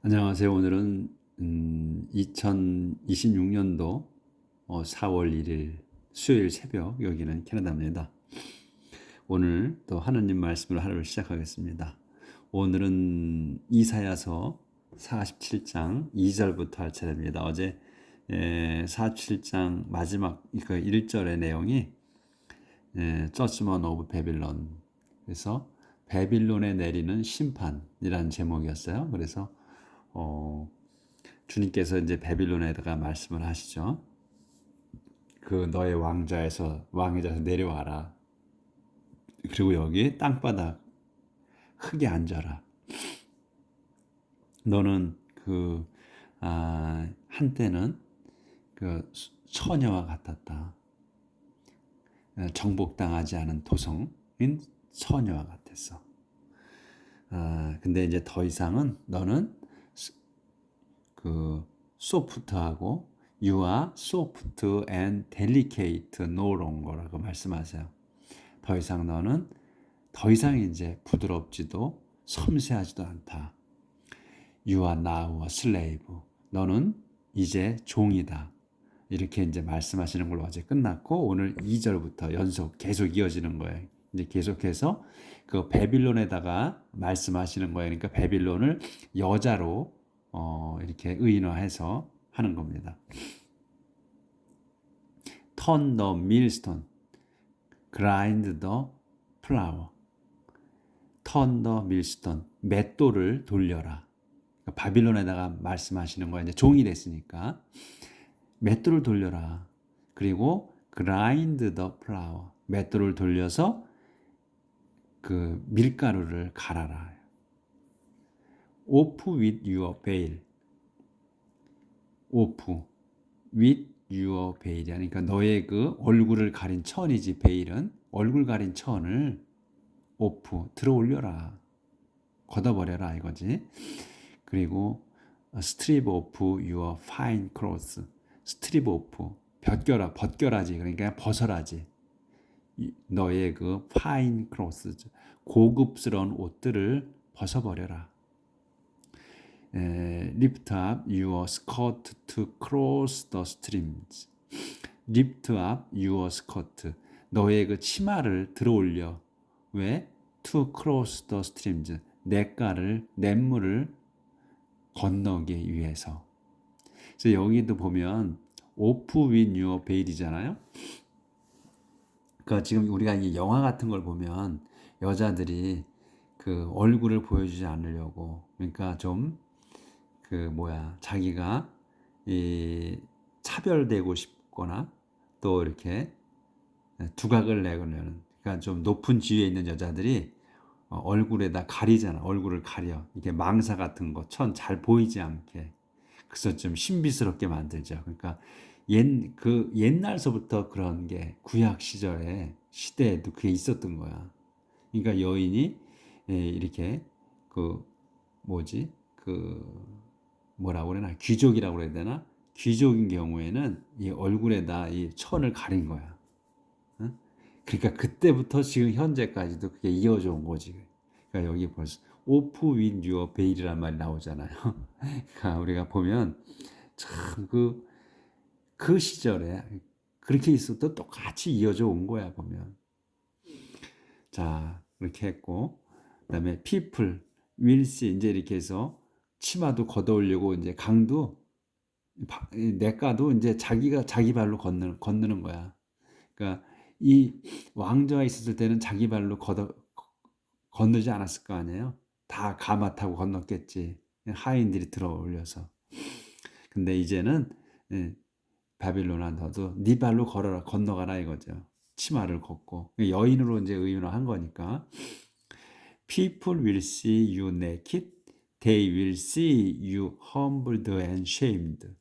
안녕하세요. 오늘은 2026년도 4월 1일 수요일 새벽, 여기는 캐나다입니다. 오늘 또 하느님 말씀으로 하루를 시작하겠습니다. 오늘은 이사야서 47장 2절부터 할 차례입니다. 어제 47장 마지막 그 1절의 내용이 Judgment of Babylon, 그래서 베빌론에 내리는 심판이라는 제목이었어요. 그래서 주님께서 이제 베빌론에다가 말씀을 하시죠. 그 너의 왕의 자에서 내려와라. 그리고 여기 땅바닥 흙에 앉아라. 너는 한때는 그 처녀와 같았다. 정복당하지 않은 도성인 처녀와 같았어. 근데 이제 더 이상은 너는 소프트하고 You are soft and delicate no longer라고 말씀하세요. 더 이상 이제 부드럽지도 섬세하지도 않다. You are now a slave. 너는 이제 종이다. 이렇게 이제 말씀하시는 걸로 어제 끝났고, 오늘 2절부터 계속 이어지는 거예요. 이제 계속해서 그 베빌론에다가 말씀하시는 거예요. 그러니까 베빌론을 여자로 이렇게 의인화해서 하는 겁니다. Turn the millstone, grind the flour. Turn the millstone, 맷돌을 돌려라. 그러니까 바빌론에다가 말씀하시는 거예요. 이제 종이 됐으니까 맷돌을 돌려라. 그리고 grind the flour, 맷돌을 돌려서 그 밀가루를 갈아라. Off with your veil. Off with your veil. 그러니까 너의 그 얼굴을 가린 천이지. 베일은 얼굴 가린 천을 오프 들어 올려라. 걷어버려라 이거지. 그리고 strip off your fine clothes. strip off 벗겨라지. 그러니까 벗어라지. 너의 그 fine clothes, 고급스러운 옷들을 벗어버려라. Lift up your skirt to cross the streams. Lift up your skirt. 너의 그 치마를 들어올려. 왜? To cross the streams. 냇물을 건너기 위해서. 그래서 여기도 보면 off with your veil이잖아요. 그러니까 지금 우리가 이 영화 같은 걸 보면 여자들이 그 얼굴을 보여주지 않으려고, 그러니까 좀 자기가 이 차별되고 싶거나 또 이렇게 두각을 내려는, 그러니까 좀 높은 지위에 있는 여자들이 얼굴에다 가리잖아. 얼굴을 가려. 이게 망사 같은 거, 천 잘 보이지 않게. 그래서 좀 신비스럽게 만들죠. 그러니까 옛날서부터 그런 게 구약 시대에도 그게 있었던 거야. 그러니까 여인이 이렇게 뭐라고 그러나, 귀족이라고 그래야 되나? 귀족인 경우에는 이 얼굴에다 이 천을 가린 거야. 응? 그러니까 그때부터 지금 현재까지도 그게 이어져 온 거지. 그러니까 여기 벌써 오프 윈 유어 베일이란 말이 나오잖아요. 그러니까 우리가 보면 참 그 시절에 그렇게 있어도 똑같이 이어져 온 거야 보면. 자, 그렇게 했고, 그다음에 people will see, 이제 이렇게 해서 치마도 걷어올리고, 이제 내과도 이제 자기가 자기 발로 걷는 거야. 그러니까 이 왕자가 있었을 때는 자기 발로 건너지 않았을 거 아니에요. 다 가마 타고 건넜겠지. 하인들이 들어 올려서. 근데 이제는 바빌론아, 너도 네 발로 건너가라 이거죠. 치마를 걷고 여인으로 이제 의인화한 거니까. People will see you naked. They will see you humbled and shamed.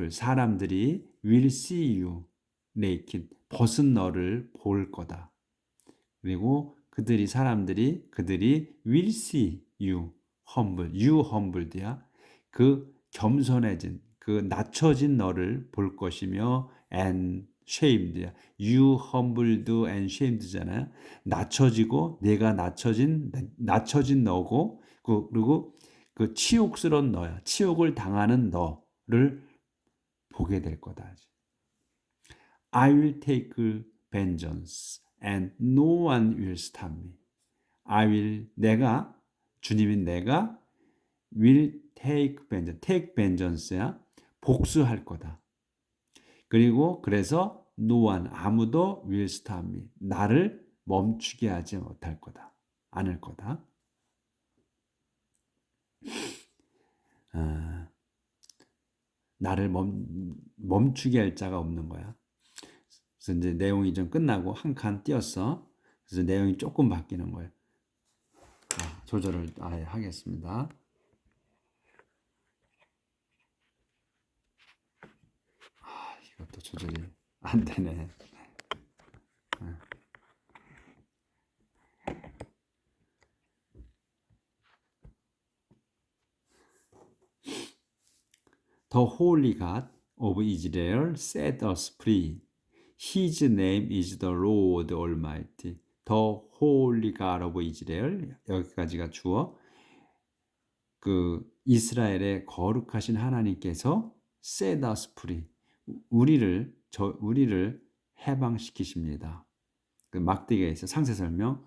사람들이 will see you naked, 벗은 너를 볼 거다. 그리고 그들이 will see you humbled야. 그 겸손해진, 그 낮춰진 너를 볼 것이며, and shamed야. You humbled and shamed잖아요. 낮춰지고 내가 낮춰진 너고, 그리고 그 치욕스러운 너야. 치욕을 당하는 너를 보게 될 거다. I will take vengeance and no one will stop me. I will 내가 주님인 내가 will take vengeance. take vengeance야. 복수할 거다. 그리고 그래서 no one 아무도 will stop me. 나를 멈추게 하지 못할 거다. 않을 거다. 나를 멈추게 할 자가 없는 거야. 그래서 이제 내용이 좀 끝나고 한 칸 띄었어. 그래서 내용이 조금 바뀌는 거예요. 조절을 아예 하겠습니다. 이것도 조절이 안 되네. The Holy God of Israel set us free. His name is the Lord Almighty. The Holy God of Israel. 여기까지가 주어. 그 이스라엘의 거룩하신 하나님께서 set us free. 우리를 해방시키십니다. 그 막대기에 있어 상세 설명.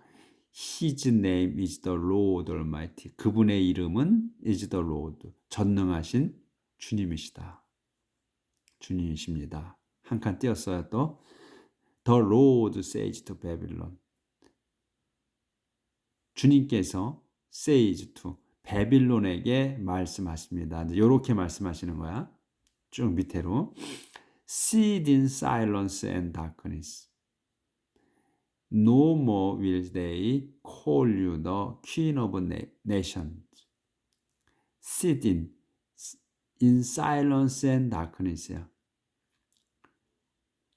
His name is the Lord Almighty. 그분의 이름은 is the Lord. 전능하신 주님이시다. 주님이십니다. 한 칸 띄었어요. 또 The Lord says to Babylon. 주님께서 says to 베빌론에게 말씀하십니다. 이렇게 말씀하시는 거야. 쭉 밑으로 Sit in silence and darkness. No more will they call you the Queen of Nations. Sit in silence and darkness야.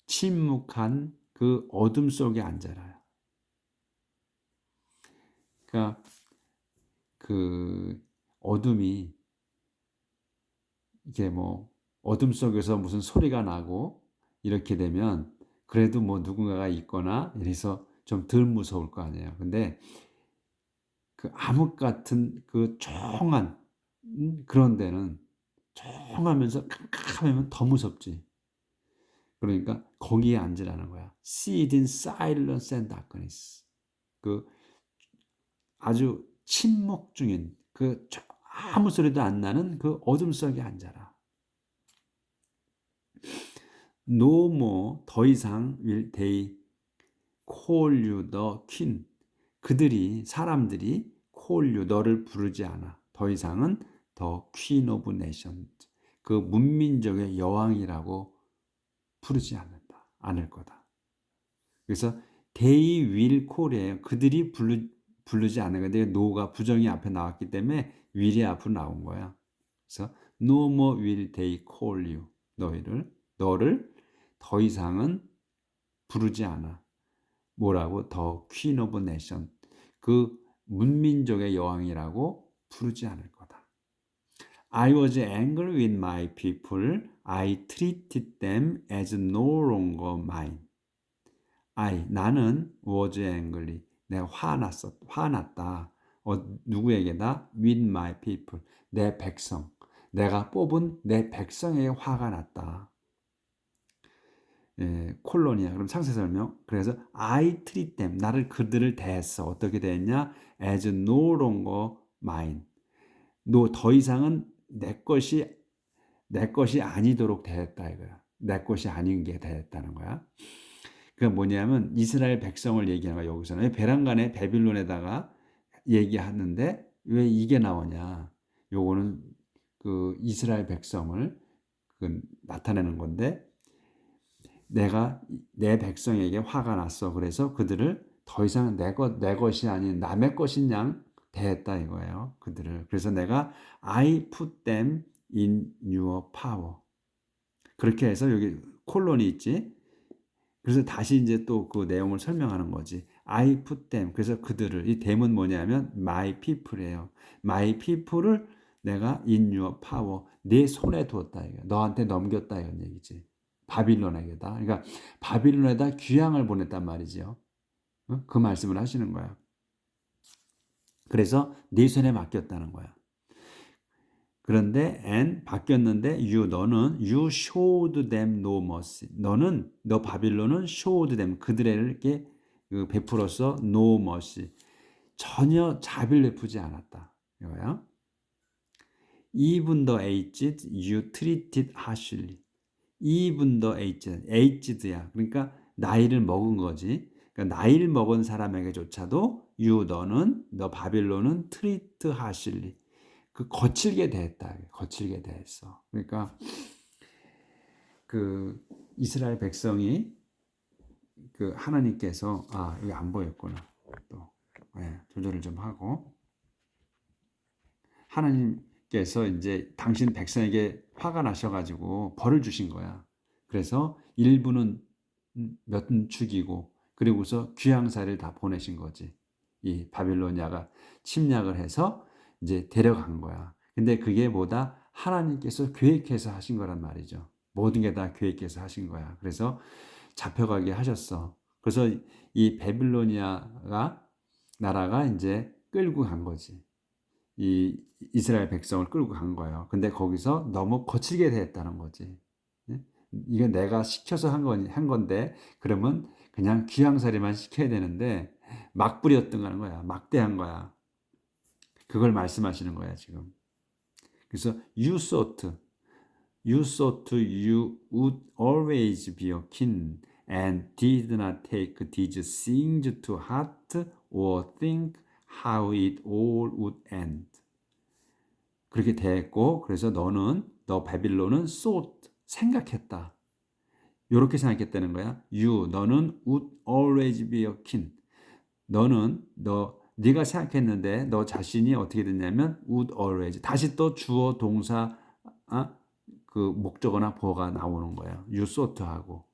침묵한 그 어둠 속에 앉아라. 그러니까 그 어둠이 이게 뭐 어둠 속에서 무슨 소리가 나고 이렇게 되면 그래도 뭐 누군가가 있거나 이래서 좀 덜 무서울 거 아니에요. 근데 그 암흑 같은 그 조용한 그런 데는 조용하면서 캄캄하면 더 무섭지. 그러니까 거기에 앉으라는 거야. Sit in silence and darkness. 그 아주 침묵 중인 그 아무 소리도 안 나는 그 어둠 속에 앉아라. No more 더 이상 will they call you the king. 사람들이 call you 너를 부르지 않아. 더 이상은 the queen of nations. 그 문민족의 여왕이라고 부르지 않을 거다. 그래서 they will call이에요. 그들이 부르지 않는 건데 no가 부정이 앞에 나왔기 때문에 will이 앞으로 나온 거야. 그래서 no more will they call you. 너를 더 이상은 부르지 않아. 뭐라고? The Queen of Nation. 그 문민족의 여왕이라고 부르지 않을 거다. I was angry with my people. I treated them as no longer mine. 나는 was angry. 내가 화났다. 누구에게다? With my people. 내 백성. 내가 뽑은 내 백성에게 화가 났다. 콜론이야. 그럼 상세 설명. 그래서 I treat them. 그들을 대했어. 어떻게 대했냐? As no longer mine. 더 이상은 내 것이 아니도록 대했다 이거야. 내 것이 아닌 게 대했다는 거야. 그게 뭐냐면 이스라엘 백성을 얘기하는 거야. 여기서는 왜 베란간에 바빌론에다가 얘기하는데 왜 이게 나오냐? 요거는 그 이스라엘 백성을 나타내는 건데 내가 내 백성에게 화가 났어. 그래서 그들을 더 이상 내 것이 아닌 남의 것인 양 대했다 이거예요. 그들을. 그래서 내가 I put them in your power. 그렇게 해서 여기 콜론이 있지. 그래서 다시 이제 또 그 내용을 설명하는 거지. I put them. 그래서 그들을. 이 them은 뭐냐면 my people이에요. my people을 내가 in your power. 내 손에 두었다 이거. 너한테 넘겼다 이런 얘기지. 바빌론에게다. 그러니까 바빌론에다 귀향을 보냈단 말이죠. 그 말씀을 하시는 거야. 그래서 네 손에 맡겼다는 거야. 그런데 and 바뀌었는데 너는 you showed them no mercy. 너 바빌론은 showed them 그들에게 그 베풀어서 no mercy. 전혀 자비를 베푸지 않았다. 이거야. Even the aged you treated harshly. Even the aged야. 그러니까 나이를 먹은 거지. 그러니까 나이를 먹은 사람에게조차도 너 바빌론은 treat harshly. 그 거칠게 대했다. 거칠게 대했어. 그러니까 그 이스라엘 백성이 그 하나님께서 여기 안 보였구나. 또 조절을 좀 하고 하나님께서 이제 당신 백성에게 화가 나셔가지고 벌을 주신 거야. 그래서 일부는 몇 죽이고 그리고서 귀양살이를 다 보내신 거지. 이 바빌로니아가 침략을 해서 이제 데려간 거야. 근데 그게 뭐다? 하나님께서 계획해서 하신 거란 말이죠. 모든 게 다 계획해서 하신 거야. 그래서 잡혀가게 하셨어. 그래서 이 바빌로니아가 나라가 이제 끌고 간 거지. 이 이스라엘 백성을 끌고 간 거예요. 근데 거기서 너무 거칠게 대했다는 거지. 이게 내가 시켜서 한 건데 그러면 그냥 귀양살이만 시켜야 되는데 막 부렸던 거야. 막대한 거야. 그걸 말씀하시는 거야 지금. 그래서 you thought you would always be a king and did not take these things to heart or think how it all would end. 그렇게 됐고 그래서 너 바빌론은 생각했다. 이렇게 생각했다는 거야. 너는 would always be a king. 네가 생각했는데 너 자신이 어떻게 됐냐면 would always 다시 또 주어 동사 그 목적어나 보어가 나오는 거예요. you thought하고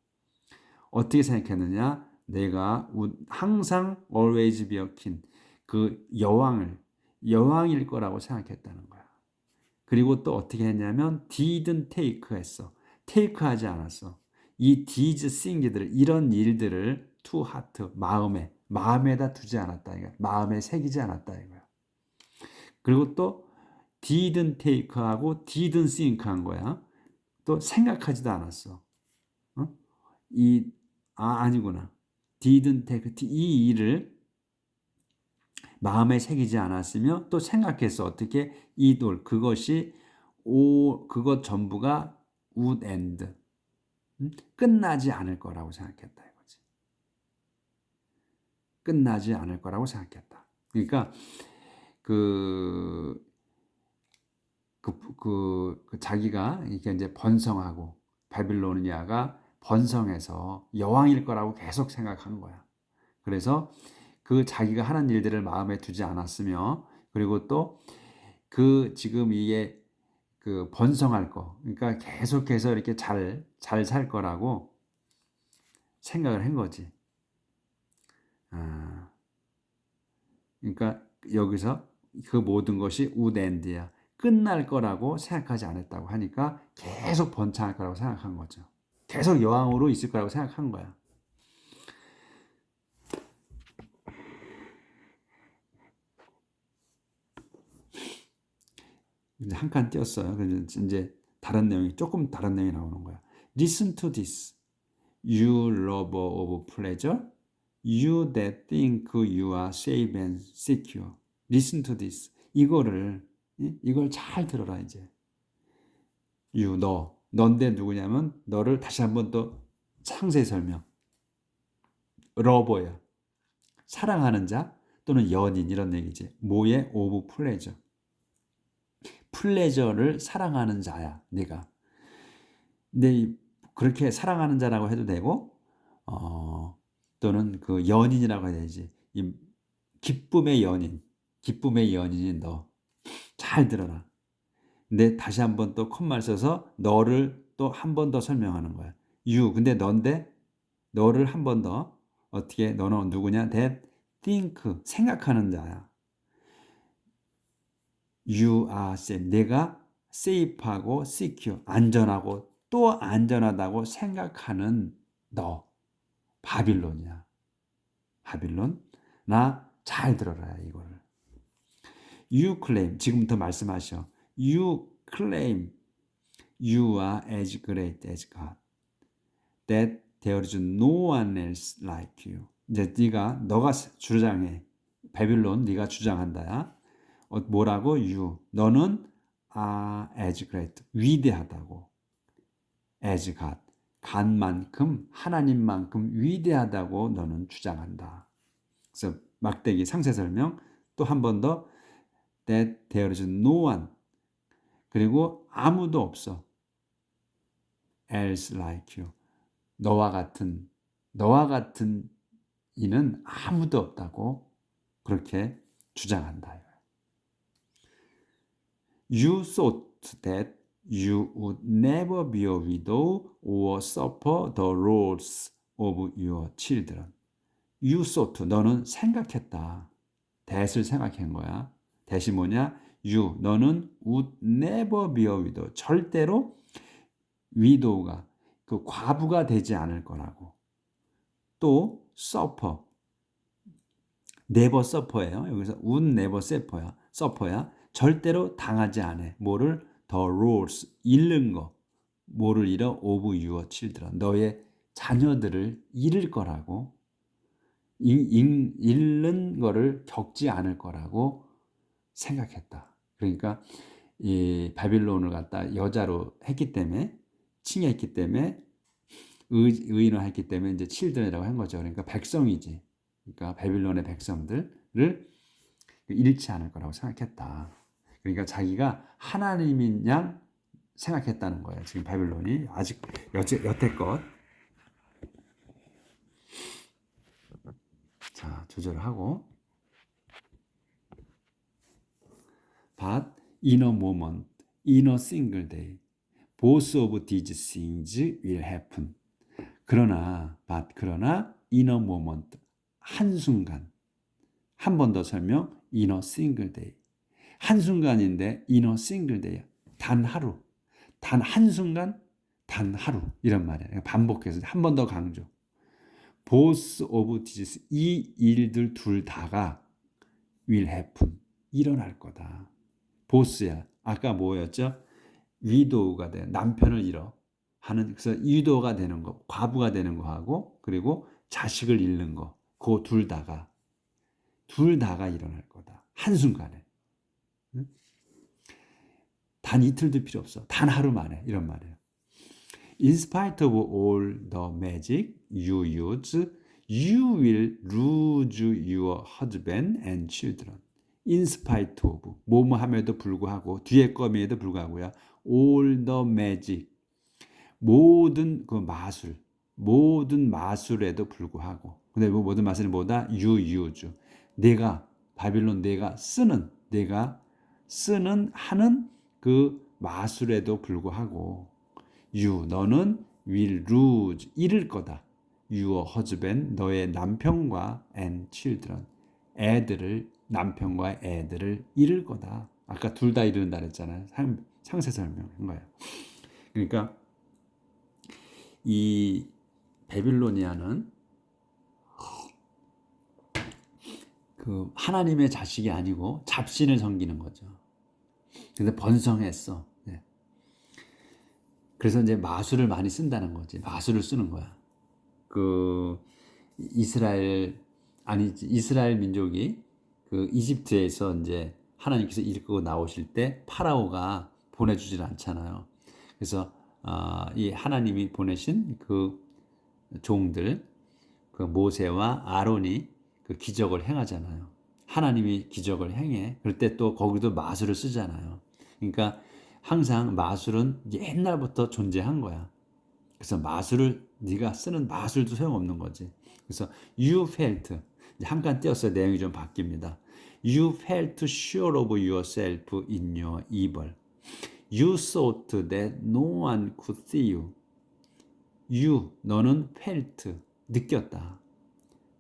어떻게 생각했느냐? 내가 항상 always be a king 그 여왕일 거라고 생각했다는 거야. 그리고 또 어떻게 했냐면 didn't take 했어. take하지 않았어. 이 these things들 이런 일들을 to heart 마음에다 두지 않았다 이거야. 마음에 새기지 않았다 이거야. 그리고 또 didn't take하고 didn't think 한 거야. 또 생각하지도 않았어. 아니구나. didn't take 이 일을 마음에 새기지 않았으며 또 생각했어. 어떻게 그것 전부가 would end 끝나지 않을 거라고 생각했다 이거지. 끝나지 않을 거라고 생각했다. 그러니까 자기가 이렇게 이제 번성하고 바빌로니아가 번성해서 여왕일 거라고 계속 생각한 거야. 그래서 그 자기가 하는 일들을 마음에 두지 않았으며 그리고 또 지금 이게 번성할 거 그러니까 계속해서 이렇게 잘 살 거라고 생각을 한 거지. 그러니까 여기서 그 모든 것이 would end야. 끝날 거라고 생각하지 않았다고 하니까 계속 번창할 거라고 생각한 거죠. 계속 여왕으로 있을 거라고 생각한 거야. 이제 한 칸 띄었어요. 그래서 이제 조금 다른 내용이 나오는 거야. Listen to this, you lover of pleasure, you that think you are safe and secure. Listen to this. 이걸 잘 들어라 이제. 넌데 누구냐면 너를 다시 한번 더 상세히 설명. 러버야. 사랑하는 자 또는 연인 이런 얘기지. 뭐에 오브 플레저. 플레저를 사랑하는 자야, 네가. 근데 그렇게 사랑하는 자라고 해도 되고 또는 그 연인이라고 해야 되지. 이 기쁨의 연인인 너. 잘 들어라. 근데 다시 한번 또 콤마를 써서 너를 또 한 번 더 설명하는 거야. 근데 넌데 너를 한 번 더 어떻게 너는 누구냐? that think 생각하는 자야. You are safe. 내가 safe하고 secure 안전하고 또 안전하다고 생각하는 너 바빌론이야. 바빌론 나 잘 들어라 이거를. You claim 지금부터 말씀하셔. You claim you are as great as God. That there is no one else like you. 이제 너가 주장해. 바빌론 네가 주장한다야. 뭐라고? You. 너는 as great. 위대하다고. as God. 간만큼 하나님만큼 위대하다고 너는 주장한다. 그래서 막대기 상세 설명 또 한 번 더 that there is no one 그리고 아무도 없어 else like you 너와 같은 이는 아무도 없다고 그렇게 주장한다. You thought that you would never be a widow or suffer the loss of your children. You thought, 너는 생각했다. that을 생각한 거야. that이 뭐냐? You, 너는 would never be a widow. 절대로 widow가, 그 과부가 되지 않을 거라고. 또 suffer, never suffer예요. 여기서 would never suffer야. 절대로 당하지 않아. 뭐를? the loss, 잃는 거. 뭐를 잃어? of your children. 너의 자녀들을 잃을 거라고. 잃는 거를 겪지 않을 거라고 생각했다. 그러니까 이 바빌론을 갖다 여자로 했기 때문에 칭했기 때문에 의인화했기 때문에 이제 children이라고 한 거죠. 그러니까 백성이지. 그러니까 바빌론의 백성들을 잃지 않을 거라고 생각했다. 그러니까 자기가 하나님인 양 생각했다는 거예요. 지금 바빌론이 아직 여태껏. 자, 조절하고. But in a moment, in a single day, both of these things will happen. 그러나 in a moment, 한순간. 한 번 더 설명, in a single day. 한순간인데 in a single day. 단 하루. 단 한순간, 단 하루. 이런 말이에요. 반복해서 한 번 더 강조. both of these, 이 일들 둘 다가 will happen, 일어날 거다. both야. 아까 뭐였죠? widow가 돼. 남편을 잃어. 하는, 그래서 widow가 되는 거, 과부가 되는 거 하고, 그리고 자식을 잃는 거. 그 둘 다가 일어날 거다. 한순간에. 응? 단 이틀도 필요 없어. 단 하루 만에. 이런 말이에요. In spite of all the magic you use, you will lose your husband and children. In spite of, 뭐뭐함에도 불구하고, 뒤에 거미에도 불구하고요. All the magic, 모든 그 마술, 모든 마술에도 불구하고. 근데 모든 마술이 뭐다? You use. 바빌론 내가 쓰는 하는 그 마술에도 불구하고. You, 너는 will lose, 잃을 거다. Your husband, 너의 남편과 and children, 남편과 애들을 잃을 거다. 아까 둘 다 잃는다 그랬잖아요. 상세 설명한 거예요. 그러니까 이 바빌로니아는 그 하나님의 자식이 아니고 잡신을 섬기는 거죠. 근데 번성했어. 네. 그래서 이제 마술을 많이 쓴다는 거지. 마술을 쓰는 거야. 그 이스라엘 민족이 그 이집트에서 이제 하나님께서 이끌고 나오실 때 파라오가 보내주질 않잖아요. 그래서 이 하나님이 보내신 그 종들, 그 모세와 아론이 그 기적을 행하잖아요. 하나님이 기적을 행해. 그럴 때 또 거기도 마술을 쓰잖아요. 그러니까 항상 마술은 옛날부터 존재한 거야. 그래서 마술을 네가 쓰는 마술도 소용없는 거지. 그래서 you felt, 한 칸 띄었어요. 내용이 좀 바뀝니다. You felt sure of yourself in your evil. You thought that no one could see you. You, 너는 felt, 느꼈다.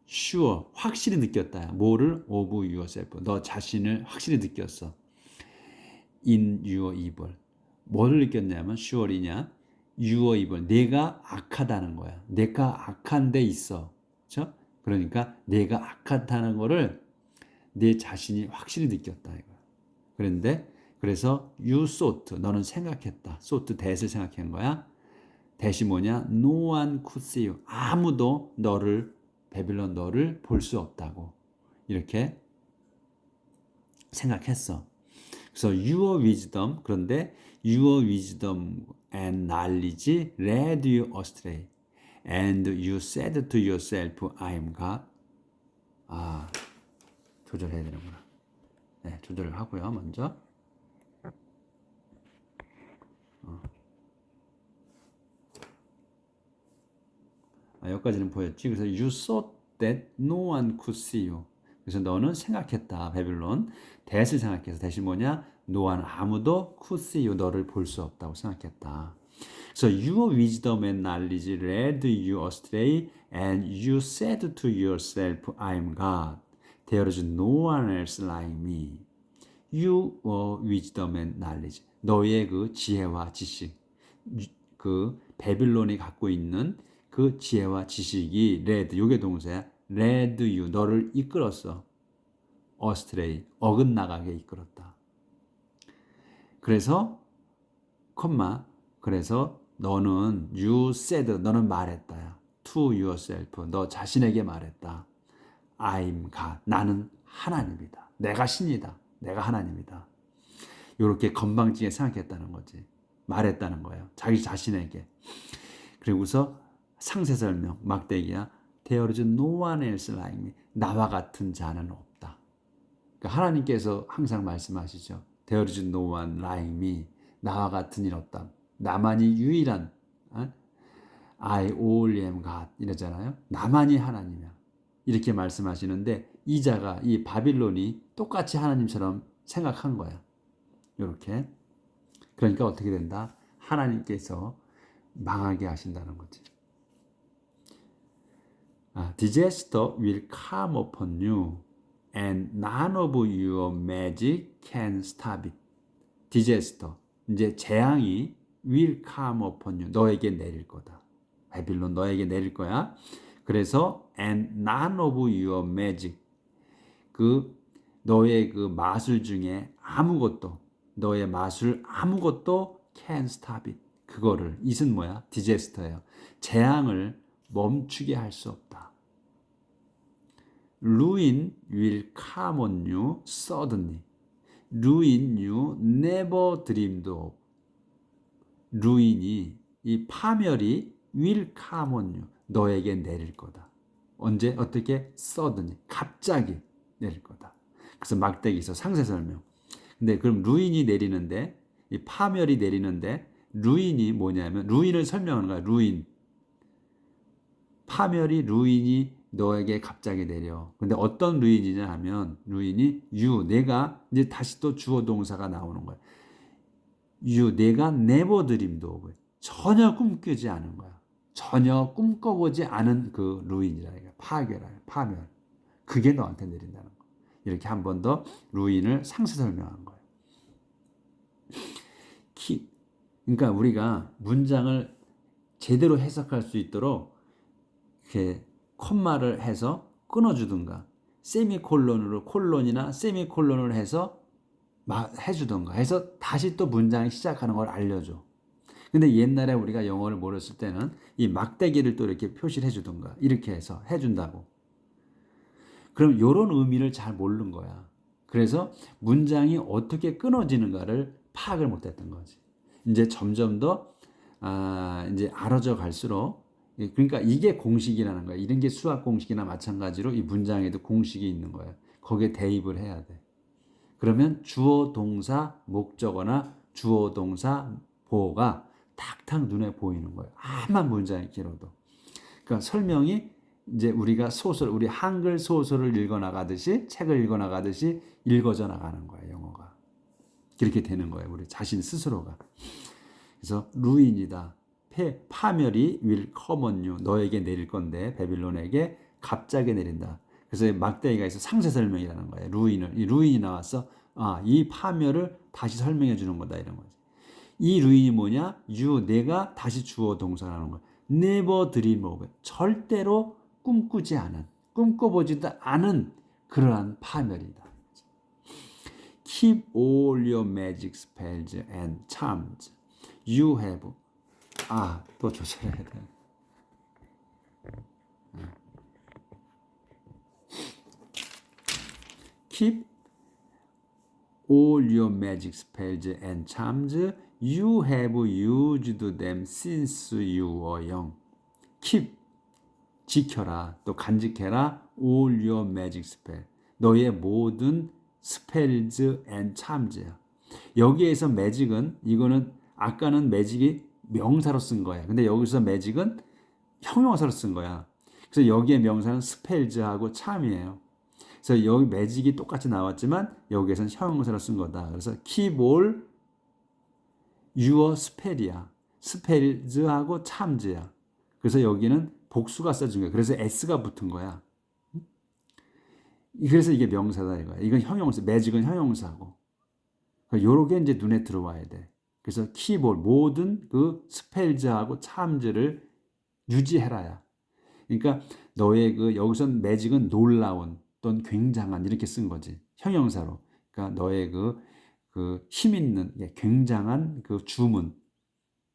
Sure, 확실히 느꼈다. 뭐를? Of yourself. 너 자신을 확실히 느꼈어. In your evil. 뭐를 느꼈냐면 sure이냐? Your evil. 내가 악하다는 거야. 내가 악한 데 있어. 그렇죠? 그러니까 내가 악하다는 거를 내 자신이 확실히 느꼈다 이거야. 그런데 그래서 you thought 너는 생각했다. thought that을 생각한 거야. that이 뭐냐? No one could see you. 아무도 너를 바빌론 너를 볼 수 없다고 이렇게 생각했어. 그래서 your wisdom 그런데 your wisdom and knowledge led you astray. And you said to yourself, I am God. 조절해야 되는구나. 네, 조절을 하고요. 먼저. 여기까지는 보였지. 그래서 you thought that no one could see you. 그래서 너는 생각했다. 바빌론. that을 생각해서 that이 뭐냐? no one 아무도 could see you. 너를 볼 수 없다고 생각했다. So your wisdom and knowledge led you astray, and you said to yourself, I am God. There is no one else like me. You wisdom and knowledge. 너의 그 지혜와 지식, 그 바빌론이 갖고 있는 그 지혜와 지식이 led, 요게 동사야. led you, 너를 이끌었어. astray, 어긋나가게 이끌었다. 그래서 그래서 너는 you said, 너는 말했다야. to yourself, 너 자신에게 말했다. I'm God, 나는 하나님이다. 내가 신이다. 내가 하나님이다. 이렇게 건방지게 생각했다는 거지. 말했다는 거예요. 자기 자신에게. 그리고서 상세 설명, 막대기야. There is no one else like me. 나와 같은 자는 없다. 그러니까 하나님께서 항상 말씀하시죠. There is no one like me. 나와 같은 일 없다. 나만이 유일한 I only am God 이러잖아요. 나만이 하나님이야. 이렇게 말씀하시는데 이 자가 이 바빌론이 똑같이 하나님처럼 생각한 거야. 이렇게. 그러니까 어떻게 된다? 하나님께서 망하게 하신다는 거지. Disaster will come upon you and none of your magic can stop it. Disaster. 이제 재앙이 will come upon you. 너에게 내릴 거다. 바빌론 너에게 내릴 거야. 그래서 and none of your magic. 그 너의 그 마술 중에 아무것도 너의 마술 아무것도 can stop it. 그거를 it은 뭐야? 디제스터예요. 재앙을 멈추게 할 수 없다. Ruin will come on you suddenly. Ruin you never dreamed of. ruin이 이 파멸이 will come on you. 너에게 내릴 거다. 언제? 어떻게? suddenly. 갑자기 내릴 거다. 그래서 막대기에서 상세 설명. 근데 그럼 ruin이 내리는데 이 파멸이 내리는데 ruin이 뭐냐면 ruin을 설명하는 거야. ruin. 파멸이 ruin이 너에게 갑자기 내려. 근데 어떤 ruin이냐 하면 ruin이 you 내가 이제 다시 또 주어 동사가 나오는 거야. you 내가 never dreamed of. 전혀 꿈꾸지 않은 거야. 전혀 꿈꿔보지 않은 그 ruin이라 이게 파멸. 그게 너한테 내린다는 거. 이렇게 한 번 더 ruin을 상세 설명한 거예요. 그러니까 우리가 문장을 제대로 해석할 수 있도록 이렇게 콤마를 해서 끊어주든가 세미콜론으로 콜론이나 세미콜론을 해서 해주든가 해서 다시 또 문장을 시작하는 걸 알려줘. 근데 옛날에 우리가 영어를 모르었을 때는 이 막대기를 또 이렇게 표시를 해주든가 이렇게 해서 해준다고. 그럼 이런 의미를 잘 모르는 거야. 그래서 문장이 어떻게 끊어지는가를 파악을 못했던 거지. 이제 점점 더 이제 알아져 갈수록 그러니까 이게 공식이라는 거야. 이런 게 수학 공식이나 마찬가지로 이 문장에도 공식이 있는 거야. 거기에 대입을 해야 돼. 그러면 주어 동사 목적어나 주어 동사 보어가 탁탁 눈에 보이는 거예요. 아무만 문장이 길어도. 그러니까 설명이 이제 우리가 소설, 우리 한글 소설을 읽어나가듯이 책을 읽어나가듯이 읽어져 나가는 거예요. 영어가. 그렇게 되는 거예요. 우리 자신 스스로가. 그래서 루인이다. 파멸이 will come on you. 너에게 내릴 건데 바빌론에게 갑자기 내린다. 그래서 막대기가 있어 상세 설명이라는 거예요. 이 루인이 나와서 이 파멸을 다시 설명해 주는 거다 이런 거지. 이 루인이 뭐냐? 내가 다시 주어 동사라는 거야. never dream of. 절대로 꿈꾸지 않은, 꿈꿔보지도 않은 그러한 파멸이다. keep all your magic spells and charms you have. 또 조절해야 돼. keep all your magic spells and charms you have used them since you were young. keep 지켜라, 또 간직해라. all your magic spell, 너의 모든 spells and charms야. 여기에서 magic은, 이거는 아까는 magic이 명사로 쓴 거야. 근데 여기서 magic은 형용사로 쓴 거야. 그래서 여기에 명사는 spells하고 charm이에요. 그래서 여기 magic이 똑같이 나왔지만 여기에서는 형용사로 쓴 거다. 그래서 keep all your spell이야. spells하고 charms야. 그래서 여기는 복수가 써진 거야. 그래서 s가 붙은 거야. 그래서 이게 명사다 이거야. 이건 형용사, magic은 형용사고. 요렇게 이제 눈에 들어와야 돼. 그래서 keep all, 모든 그 spells하고 charms를 유지해라야. 그러니까 너의 여기선 magic은 놀라운 또는 굉장한 이렇게 쓴 거지. 형용사로. 그러니까 너의 그 힘 있는 굉장한 그 주문,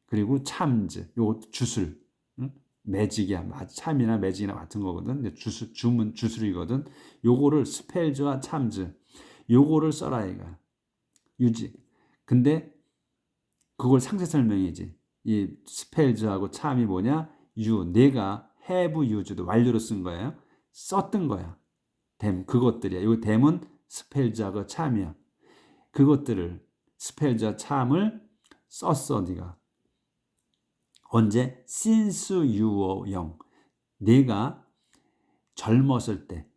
그리고 charms, 요 주술. 응? 매직이야. 참이나 매직이나 같은 거거든. 주문, 주술이거든. 요거를 스펠즈와 참즈, 요거를 써라 이가. 유지. 근데 그걸 상세 설명이지. 이 스펠즈하고 참이 뭐냐? 내가 have used, 완료로 쓴 거예요. 썼던 거야. 그것들이야. 요 댐은 스펠즈하고 참이야. 그것들을, 스펠즈와 참을 썼어 네가. 언제? since you were young. 네가 젊었을 때,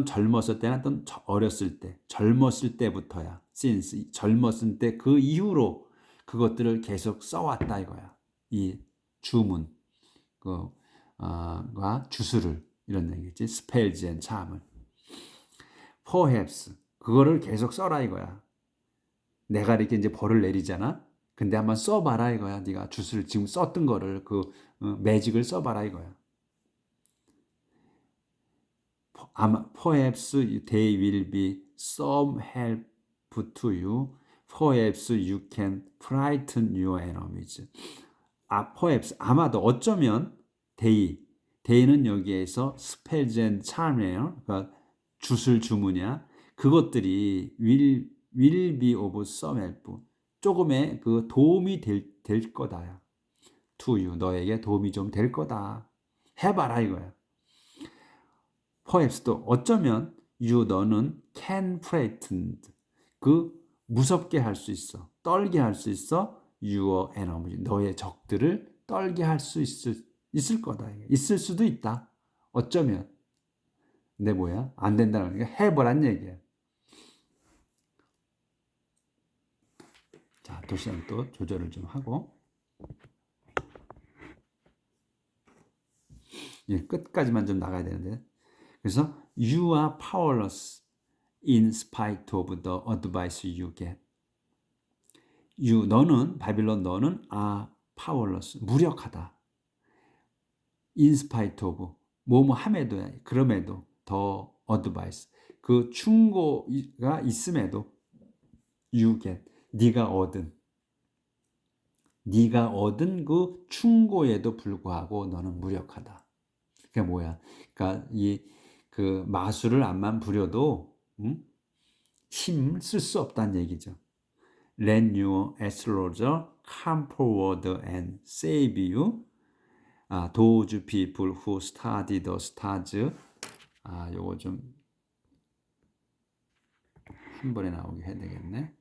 젊었을 때나 어떤 어렸을 때, 젊었을 때부터야. since, 젊었을 때 그 이후로 그것들을 계속 써왔다 이거야. 이 주문, 과 주술을, 이런 얘기지. spells and charm을. perhaps, 그거를 계속 써라 이거야. 내가 이렇게 이제 벌을 내리잖아. 근데 한번 써봐라 이거야. 네가 주술 지금 썼던 거를, 매직을 써봐라 이거야. 아마 perhaps they will be some help to you. Perhaps you can frighten your enemies. perhaps, 아마도, 어쩌면 they는 여기에서 spells and charm이에요. 그러니까 주술 주문이야. 그것들이 will be of some help. 조금의 그 도움이 될 거다. to you, 너에게 도움이 좀 될 거다. 해봐라 이거야. perhaps도 어쩌면 너는 can frighten, 무섭게 할 수 있어, 떨게 할 수 있어. your enemy, 너의 적들을 떨게 할 수 있을 거다. 있을 수도 있다. 어쩌면. 근데 뭐야? 안 된다는 게 해보란 얘기야. 자, 도시락 또 조절을 좀 하고. 끝까지만 좀 나가야 되는데. 그래서 you are powerless in spite of the advice you get. 너는, 바빌론 너는 are powerless, 무력하다. in spite of, 뭐뭐 함에도, 그럼에도, 더 advice, 그 충고가 있음에도, you get, 네가 얻은 그 충고에도 불구하고 너는 무력하다. 그게 뭐야? 그러니까 그 마술을 암만 부려도 힘 쓸 수 없다는 얘기죠. Let your astrologer come forward and save you. Those people who study the stars. 요거 좀 한 번에 나오게 해야 되겠네.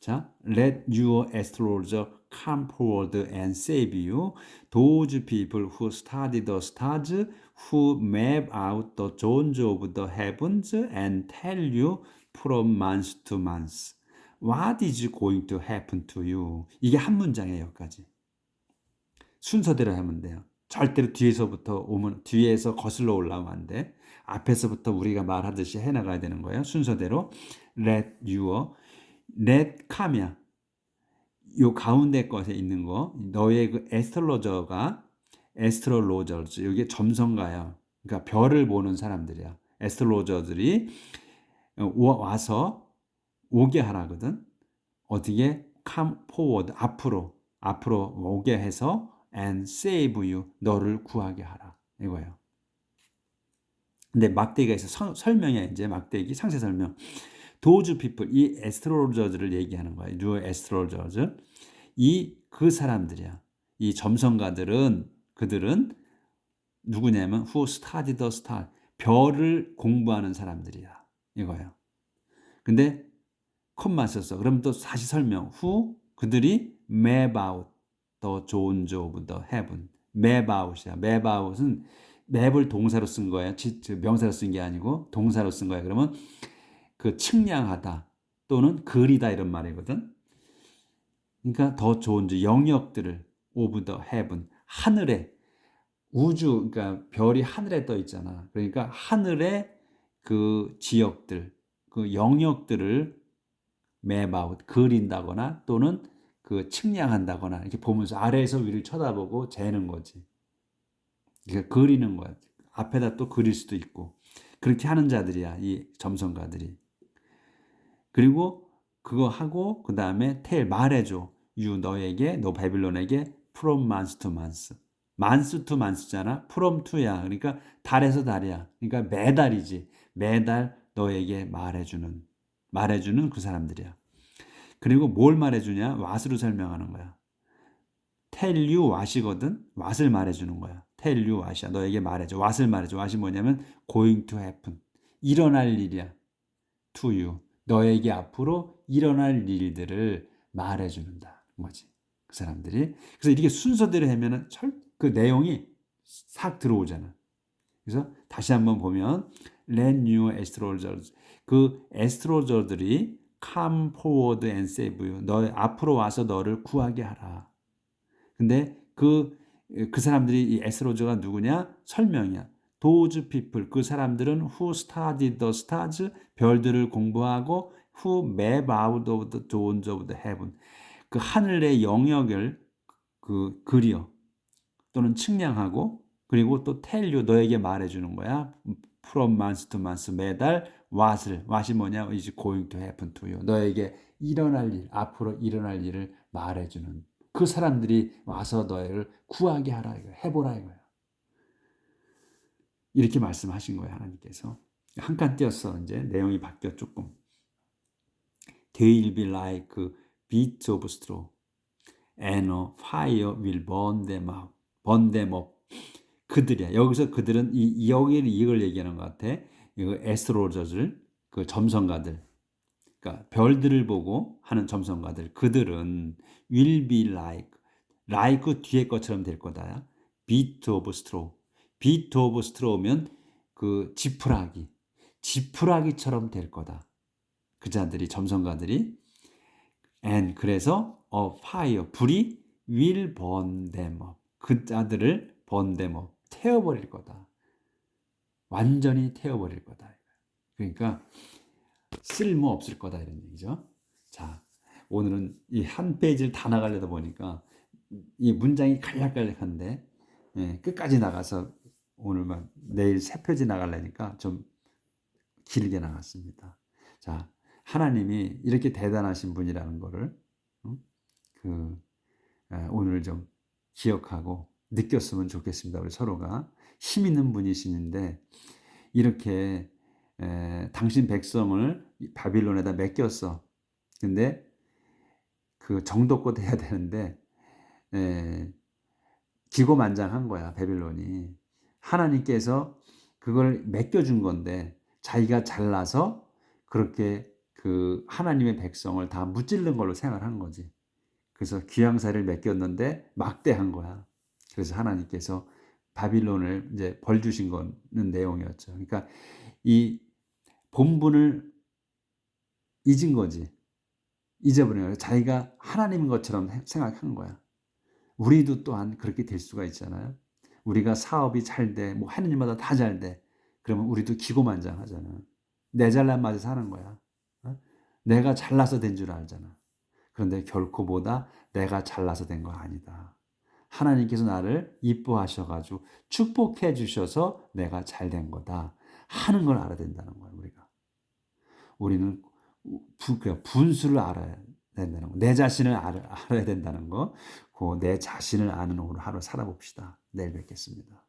자, let your astrologer come forward and save you. Those people who study the stars, who map out the zones of the heavens and tell you from month to month what is going to happen to you. 이게 한 문장이에요. 여기까지. 순서대로 하면 돼요. 절대로 뒤에서 거슬러 올라오면 안 돼. 앞에서부터 우리가 말하듯이 해나가야 되는 거예요. 순서대로. let come이야. 요 가운데 것에 있는 거, 너의 그 astrologer가, astrologers, 이게 점성가예요. 그러니까 별을 보는 사람들이야. 에스트로저들이 와서 오게 하라거든. 어떻게? come forward, 앞으로 오게 해서 and save you, 너를 구하게 하라. 이거예요. 근데 막대기가 있어. 설명이야, 이제 막대기 상세 설명. Those people, 이 에스트로저들을 얘기하는 거야. 뉴 에스트로저들. 그 사람들이야. 이 점성가들은, 그들은 누구냐면 who study the star, 별을 공부하는 사람들이야. 이거예요. 근데 콤마 썼어. 그럼 또 다시 설명. who, 그들이 map out the jones of the heaven. map out이야. map out은 맵을 동사로 쓴 거야. 명사로 쓴 게 아니고 동사로 쓴 거야. 그러면 그 측량하다 또는 그리다 이런 말이거든. 그러니까 더 좋은 영역들을 of the heaven, 하늘에, 우주, 그러니까 별이 하늘에 떠 있잖아. 그러니까 하늘의 그 지역들, 그 영역들을 map out, 그린다거나 또는 그 측량한다거나 이렇게 보면서 아래에서 위를 쳐다보고 재는 거지. 그러니까 그리는 거야. 앞에다 또 그릴 수도 있고. 그렇게 하는 자들이야, 이 점성가들이. 그리고 그거 하고 그 다음에 tell, 말해줘. you, 너에게, 너 바빌론에게 from month to month. month to month잖아. from to야. 그러니까 달에서 달이야. 그러니까 매달이지. 매달 너에게 말해주는 그 사람들이야. 그리고 뭘 말해주냐? what으로 설명하는 거야. tell you what이거든. what을 말해주는 거야. tell you what이야. 너에게 말해줘. what을 말해줘. what이 뭐냐면 going to happen. 일어날 일이야. to you. 너에게 앞으로 일어날 일들을 말해주는다. 뭐지? 그 사람들이. 그래서 이렇게 순서대로 하면은 그 내용이 싹 들어오잖아. 그래서 다시 한번 보면 let new astrologers, 그 에스트로저들이 come forward and save you. 너 앞으로 와서 너를 구하게 하라. 근데 그 사람들이 이 에스트로저가 누구냐? 설명이야. Those people, 그 사람들은 who study the stars, 별들을 공부하고 who map out of the zones of the heaven, 그 하늘의 영역을 그려 또는 측량하고 그리고 또 tell you, 너에게 말해주는 거야. from month to month, 매달 what이 뭐냐? is going to happen to you. 너에게 일어날 일, 앞으로 일어날 일을 말해주는 그 사람들이 와서 너를 구하게 하라 이거야. 해보라 이거야. 이렇게 말씀하신 거예요, 하나님께서. 한 칸 띄었어. 이제 내용이 바뀌어 조금. They will be like beasts of straw, and a fire will burn them up. 그들이야. 여기서 그들은 여기를 이걸 얘기하는 것 같아. 이거 에스트로저들, 그 점성가들, 그러니까 별들을 보고 하는 점성가들. 그들은 will be like 뒤에 것처럼 될 거다. beat of straw. beat of straw면 그 지푸라기처럼 될 거다. 그 자들이, 점성가들이. and 그래서 fire, 불이 will burn them up. 그 자들을 burn them up, 태워버릴 거다. 완전히 태워버릴 거다. 그러니까 쓸모 없을 거다 이런 얘기죠. 자, 오늘은 이 한 페이지를 다 나가려다 보니까 이 문장이 간략간략한데 끝까지 나가서 오늘만 내일 3페이지 나가려니까 좀 길게 나갔습니다. 자, 하나님이 이렇게 대단하신 분이라는 거를 오늘 좀 기억하고 느꼈으면 좋겠습니다. 우리 서로가 힘 있는 분이시는데 이렇게 당신 백성을 바빌론에다 맡겼어. 근데 그 정도껏 해야 되는데 기고만장한 거야, 바빌론이. 하나님께서 그걸 맡겨준 건데 자기가 잘나서 그렇게 그 하나님의 백성을 다 무찌른 걸로 생각한 거지. 그래서 귀양살이를 맡겼는데 막대한 거야. 그래서 하나님께서 바빌론을 이제 벌 주신 거는 내용이었죠. 그러니까 이 본분을 잊은 거지. 잊어버린 거야. 자기가 하나님인 것처럼 생각한 거야. 우리도 또한 그렇게 될 수가 있잖아요. 우리가 사업이 잘 돼, 뭐 하는 일마다 다 잘 돼. 그러면 우리도 기고만장하잖아. 내 잘난 맛에 사는 거야. 내가 잘나서 된 줄 알잖아. 그런데 결코 보다 내가 잘나서 된 거 아니다. 하나님께서 나를 이뻐하셔가지고 축복해 주셔서 내가 잘 된 거다. 하는 걸 알아야 된다는 거예요, 우리가. 우리는 그러니까 분수를 알아야 된다는 거. 내 자신을 알아야 된다는 거. 그 내 자신을 아는 오늘 하루 살아봅시다. 내일 뵙겠습니다.